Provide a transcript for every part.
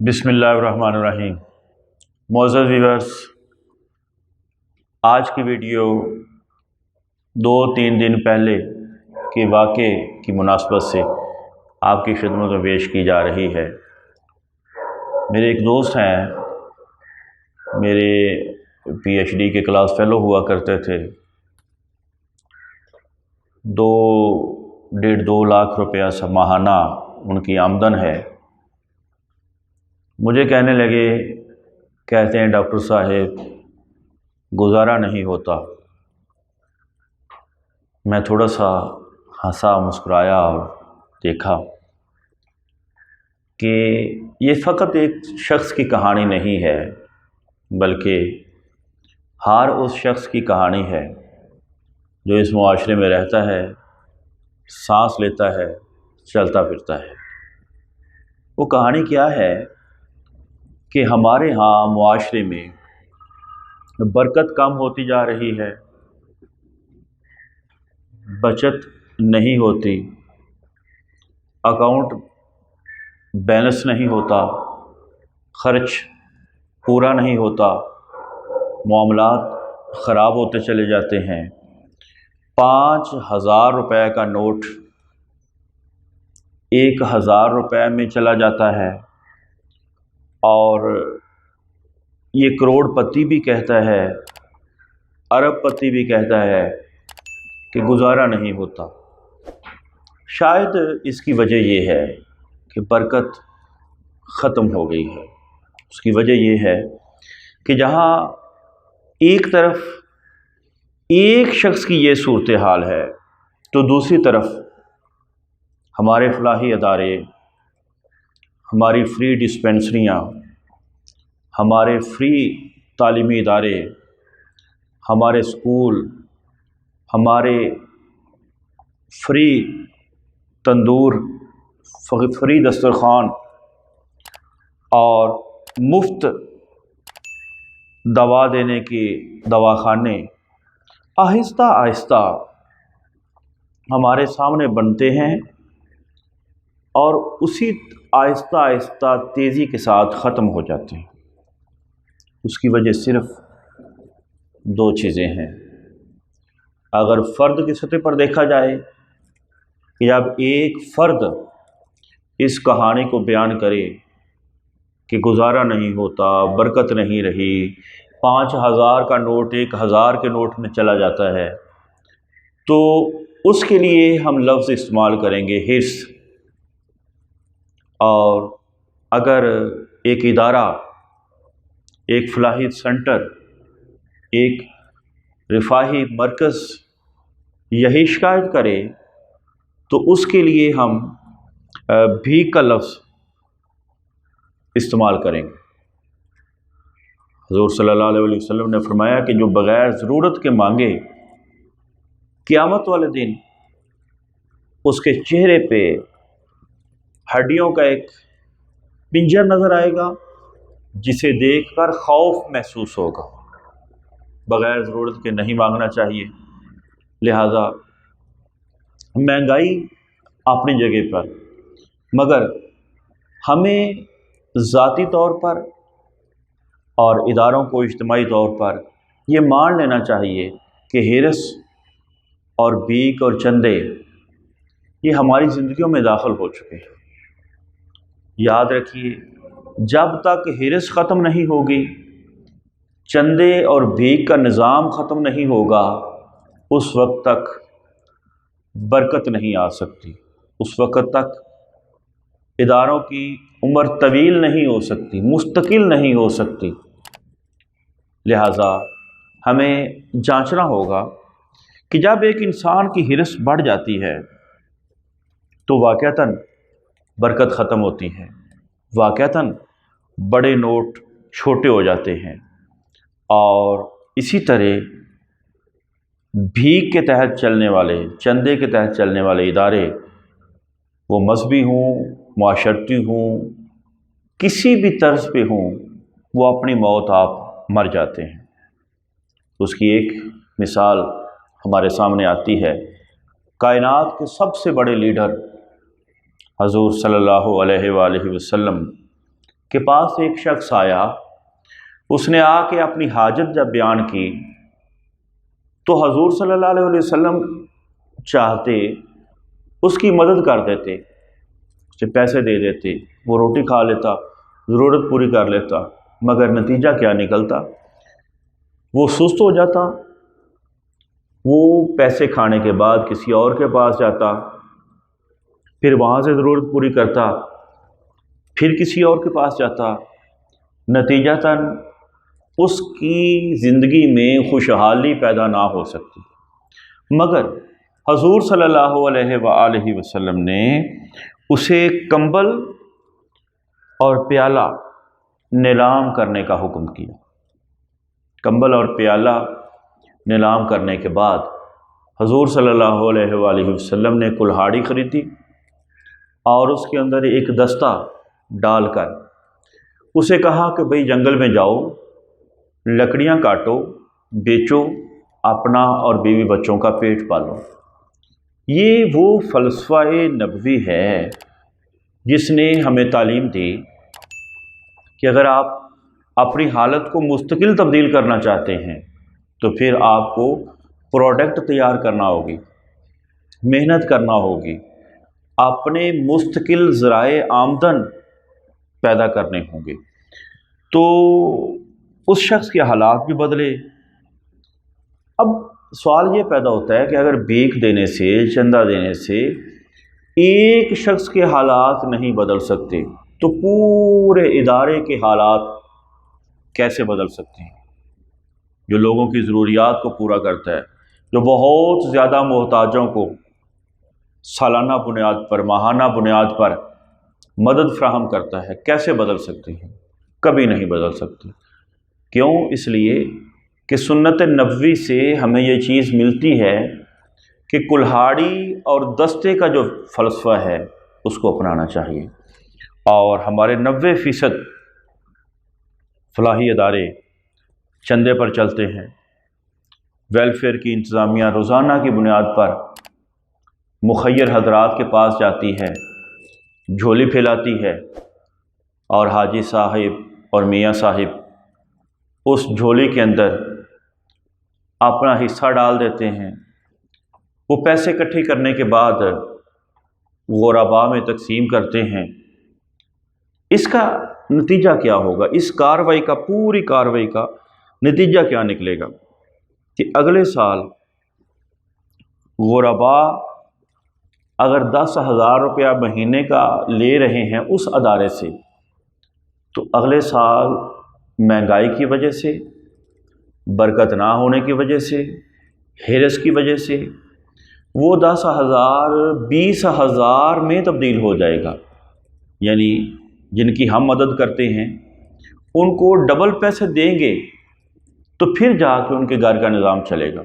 بسم اللہ الرحمن الرحیم۔ معزز ویورز، آج کی ویڈیو 2-3 دن پہلے کے واقعے کی مناسبت سے آپ کی خدمت میں پیش کی جا رہی ہے۔ میرے ایک دوست ہیں، میرے پی ایچ ڈی کے کلاس فیلو ہوا کرتے تھے۔ 2.5 لاکھ روپیہ ماہانہ ان کی آمدن ہے۔ مجھے کہنے لگے، کہتے ہیں ڈاکٹر صاحب گزارا نہیں ہوتا۔ میں تھوڑا سا ہنسا، مسکرایا اور دیکھا کہ یہ فقط ایک شخص کی کہانی نہیں ہے، بلکہ ہر اس شخص کی کہانی ہے جو اس معاشرے میں رہتا ہے، سانس لیتا ہے، چلتا پھرتا ہے۔ وہ کہانی کیا ہے کہ ہمارے ہاں معاشرے میں برکت کم ہوتی جا رہی ہے، بچت نہیں ہوتی، اکاؤنٹ بیلنس نہیں ہوتا، خرچ پورا نہیں ہوتا، معاملات خراب ہوتے چلے جاتے ہیں۔ 5,000 روپے کا نوٹ 1,000 روپے میں چلا جاتا ہے، اور یہ کروڑ پتی بھی کہتا ہے، ارب پتی بھی کہتا ہے کہ گزارا نہیں ہوتا۔ شاید اس کی وجہ یہ ہے کہ برکت ختم ہو گئی ہے۔ اس کی وجہ یہ ہے کہ جہاں ایک طرف ایک شخص کی یہ صورتحال ہے، تو دوسری طرف ہمارے فلاحی ادارے، ہماری فری ڈسپنسریاں، ہمارے فری تعلیمی ادارے، ہمارے اسکول، ہمارے فری تندور، فری دسترخوان اور مفت دوا دینے کی دواخانے آہستہ آہستہ ہمارے سامنے بنتے ہیں، اور اسی آہستہ آہستہ تیزی کے ساتھ ختم ہو جاتے ہیں۔ اس کی وجہ صرف 2 چیزیں ہیں۔ اگر فرد کی سطح پر دیکھا جائے کہ جب ایک فرد اس کہانی کو بیان کرے کہ گزارا نہیں ہوتا، برکت نہیں رہی، 5,000 کا نوٹ 1,000 کے نوٹ میں چلا جاتا ہے، تو اس کے لیے ہم لفظ استعمال کریں گے حرص۔ اور اگر ایک ادارہ، ایک فلاحی سینٹر، ایک رفاہی مرکز یہی شکایت کرے، تو اس کے لیے ہم بھیک کا لفظ استعمال کریں گے۔ حضور صلی اللہ علیہ وسلم نے فرمایا کہ جو بغیر ضرورت کے مانگے، قیامت والے دن اس کے چہرے پہ ہڈیوں کا ایک پنجر نظر آئے گا، جسے دیکھ کر خوف محسوس ہوگا۔ بغیر ضرورت کے نہیں مانگنا چاہیے۔ لہذا مہنگائی اپنی جگہ پر، مگر ہمیں ذاتی طور پر اور اداروں کو اجتماعی طور پر یہ مان لینا چاہیے کہ حرص اور بھیک اور چندے یہ ہماری زندگیوں میں داخل ہو چکے ہیں۔ یاد رکھیے، جب تک حرص ختم نہیں ہوگی، چندے اور بھیک کا نظام ختم نہیں ہوگا، اس وقت تک برکت نہیں آ سکتی، اس وقت تک اداروں کی عمر طویل نہیں ہو سکتی، مستقل نہیں ہو سکتی۔ لہذا ہمیں جانچنا ہوگا کہ جب ایک انسان کی حرص بڑھ جاتی ہے تو واقعتاً برکت ختم ہوتی ہے، واقعتاً بڑے نوٹ چھوٹے ہو جاتے ہیں۔ اور اسی طرح بھیک کے تحت چلنے والے، چندے کے تحت چلنے والے ادارے، وہ مذہبی ہوں، معاشرتی ہوں، کسی بھی طرز پہ ہوں، وہ اپنی موت آپ مر جاتے ہیں۔ اس کی ایک مثال ہمارے سامنے آتی ہے۔ کائنات کے سب سے بڑے لیڈر حضور صلی اللہ علیہ وآلہ وسلم کے پاس ایک شخص آیا، اس نے آ کے اپنی حاجت جب بیان کی تو حضور صلی اللہ علیہ وسلم چاہتے اس کی مدد کر دیتے، اسے پیسے دے دیتے، وہ روٹی کھا لیتا، ضرورت پوری کر لیتا، مگر نتیجہ کیا نکلتا؟ وہ سست ہو جاتا، وہ پیسے کھانے کے بعد کسی اور کے پاس جاتا، پھر وہاں سے ضرورت پوری کرتا، پھر کسی اور کے پاس جاتا، نتیجتاً اس کی زندگی میں خوشحالی پیدا نہ ہو سکتی۔ مگر حضور صلی اللہ علیہ وآلہ وسلم نے اسے کمبل اور پیالہ نیلام کرنے کا حکم کیا۔ کمبل اور پیالہ نیلام کرنے کے بعد حضور صلی اللہ علیہ وآلہ وسلم نے کلہاڑی خریدی اور اس کے اندر ایک دستہ ڈال کر اسے کہا کہ بھئی جنگل میں جاؤ، لکڑیاں کاٹو، بیچو، اپنا اور بیوی بچوں کا پیٹ پالو۔ یہ وہ فلسفہ نبوی ہے جس نے ہمیں تعلیم دی کہ اگر آپ اپنی حالت کو مستقل تبدیل کرنا چاہتے ہیں تو پھر آپ کو پروڈکٹ تیار کرنا ہوگی، محنت کرنا ہوگی، اپنے مستقل ذرائع آمدن پیدا کرنے ہوں گے۔ تو اس شخص کے حالات بھی بدلے۔ اب سوال یہ پیدا ہوتا ہے کہ اگر بھیک دینے سے، چندہ دینے سے ایک شخص کے حالات نہیں بدل سکتے تو پورے ادارے کے حالات کیسے بدل سکتے ہیں؟ جو لوگوں کی ضروریات کو پورا کرتا ہے، جو بہت زیادہ محتاجوں کو سالانہ بنیاد پر، ماہانہ بنیاد پر مدد فراہم کرتا ہے، کیسے بدل سکتے ہیں؟ کبھی نہیں بدل سکتے۔ کیوں؟ اس لیے کہ سنت نبوی سے ہمیں یہ چیز ملتی ہے کہ کلہاڑی اور دستے کا جو فلسفہ ہے اس کو اپنانا چاہیے، اور ہمارے 90% فلاحی ادارے چندے پر چلتے ہیں۔ ویلفیئر کی انتظامیہ روزانہ کی بنیاد پر مخیر حضرات کے پاس جاتی ہے، جھولی پھیلاتی ہے، اور حاجی صاحب اور میاں صاحب اس جھولی کے اندر اپنا حصہ ڈال دیتے ہیں۔ وہ پیسے اکٹھے کرنے کے بعد غرباء میں تقسیم کرتے ہیں۔ اس کا نتیجہ کیا ہوگا؟ اس کارروائی کا، پوری کارروائی کا نتیجہ کیا نکلے گا کہ اگلے سال غرباء اگر 10,000 روپیہ مہینے کا لے رہے ہیں اس ادارے سے، تو اگلے سال مہنگائی کی وجہ سے، برکت نہ ہونے کی وجہ سے، ہرس کی وجہ سے وہ 10,000 20,000 میں تبدیل ہو جائے گا۔ یعنی جن کی ہم مدد کرتے ہیں ان کو ڈبل پیسے دیں گے تو پھر جا کے ان کے گھر کا نظام چلے گا۔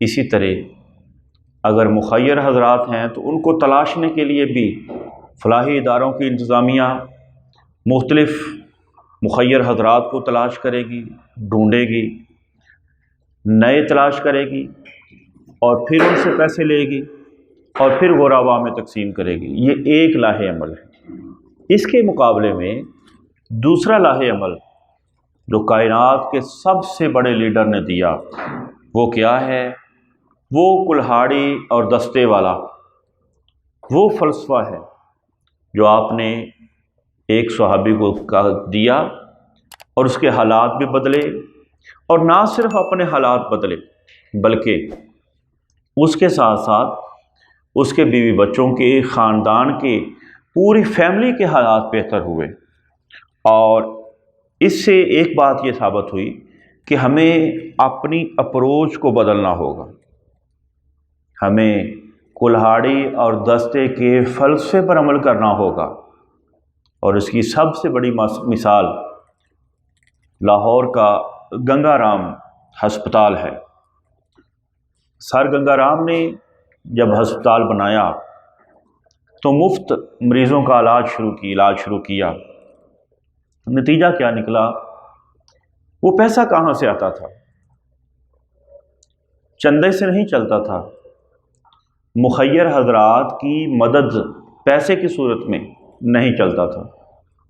اسی طرح اگر مخیر حضرات ہیں تو ان کو تلاشنے کے لیے بھی فلاحی اداروں کی انتظامیہ مختلف مخیر حضرات کو تلاش کرے گی، ڈھونڈے گی، نئے تلاش کرے گی، اور پھر ان سے پیسے لے گی اور پھر غرباء میں تقسیم کرے گی۔ یہ ایک لاہ عمل ہے۔ اس کے مقابلے میں دوسرا لاہ عمل جو کائنات کے سب سے بڑے لیڈر نے دیا وہ کیا ہے؟ وہ کلہاڑی اور دستے والا وہ فلسفہ ہے جو آپ نے ایک صحابی کو دیا، اور اس کے حالات بھی بدلے، اور نہ صرف اپنے حالات بدلے بلکہ اس کے ساتھ ساتھ اس کے بیوی بچوں کے، خاندان کے، پوری فیملی کے حالات بہتر ہوئے۔ اور اس سے ایک بات یہ ثابت ہوئی کہ ہمیں اپنی اپروچ کو بدلنا ہوگا، ہمیں کلہاڑی اور دستے کے فلسفے پر عمل کرنا ہوگا۔ اور اس کی سب سے بڑی مثال لاہور کا گنگا رام ہسپتال ہے۔ سر گنگا رام نے جب ہسپتال بنایا تو مفت مریضوں کا علاج شروع کیا۔ نتیجہ کیا نکلا؟ وہ پیسہ کہاں سے آتا تھا؟ چندے سے نہیں چلتا تھا، مخیر حضرات کی مدد پیسے کی صورت میں نہیں چلتا تھا۔